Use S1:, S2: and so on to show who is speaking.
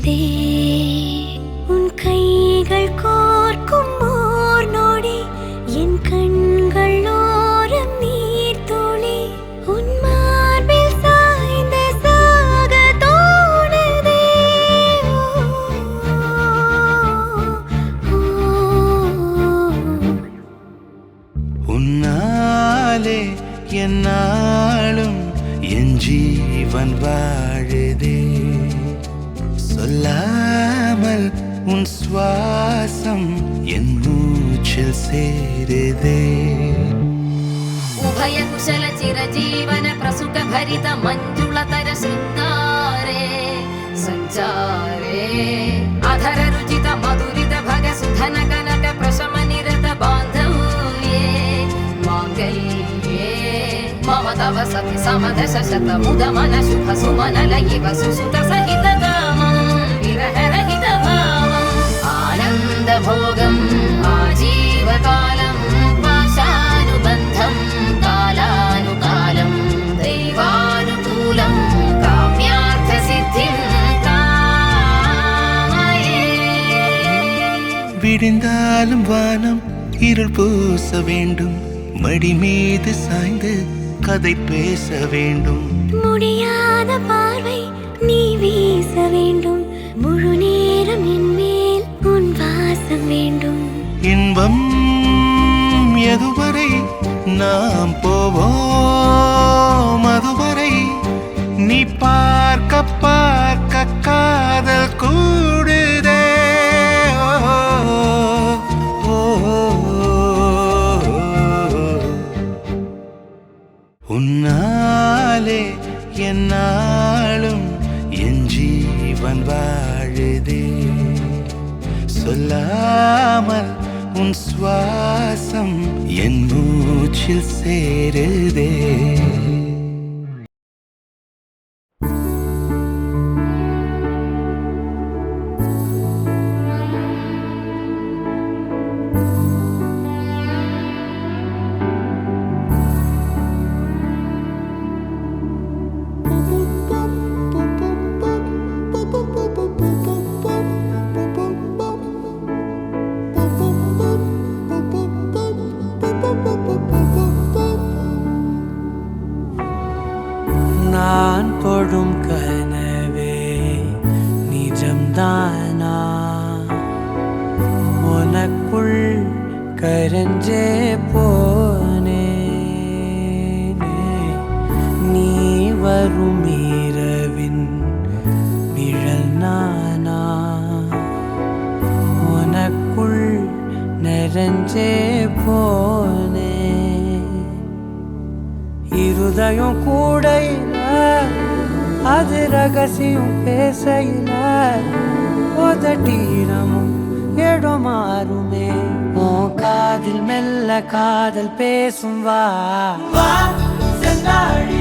S1: தோணுதே உன் கைகள் கோர்க்கும் ஓர் நொடி என் கண்கள் ஓரம் நீர் துளி உன் மார்பில் சாய்ந்த சாக தோணுதே
S2: உன்னாலே என்னாலும் என் ஜீவன் வாழுதே சொல்லாமல் உன் சுவாசம் என் மூச்சில் சேருதே
S3: उभय कुशल चिरजीवन प्रसुख भरित मंजुलतर शृंगारे संचारे अधर रुचित मधुरित भग सुधन कनक प्रशम निरत बांधव्ये मांगल्ये मम तव सति समदश शत मुद मन शुभ सुमन लयिव सुसुत सहित कामं विरह रहित भावम् आनंद भोगम् आजीवकालम् पाशानुबन्धं कालानुकालं दैवानुकूलं काम्यार्थ सिद्धिं कामये
S2: விடிந்தாலும் வானம் இருள் பூச வேண்டும் மடி மீது சாய்ந்து கதை பேச வேண்டும்
S1: முடியாத பார்வை நீ வீச வேண்டும் முழு நேரம் என் மேல் உன் வாசம் வேண்டும்
S2: இன்பம் எதுவரை நாம் போவோம் அதுவரை நீ பார்க்க பார்க்க காதல் கூடுதே உன்னாலே என்னாலும் என் ஜீவன் வாழுதே சொல்லாமல் உன் சுவாசம் என் மூச்சில் சேருதே
S4: நான் தொடும் கனவே நிஜம்தானா உனக்குள் கரஞ்சே போனேனே நீ வரும் இரவின் நிழல் நானா உனக்குள் நிறைஞ்சே போனே இருதயம் கூடையில அது ரகசியம் பேசையில உதட்டீரமும் இடம் மாறுமே உன் காதில் மெல்ல காதல் பேசும் வா வா செந்தாழி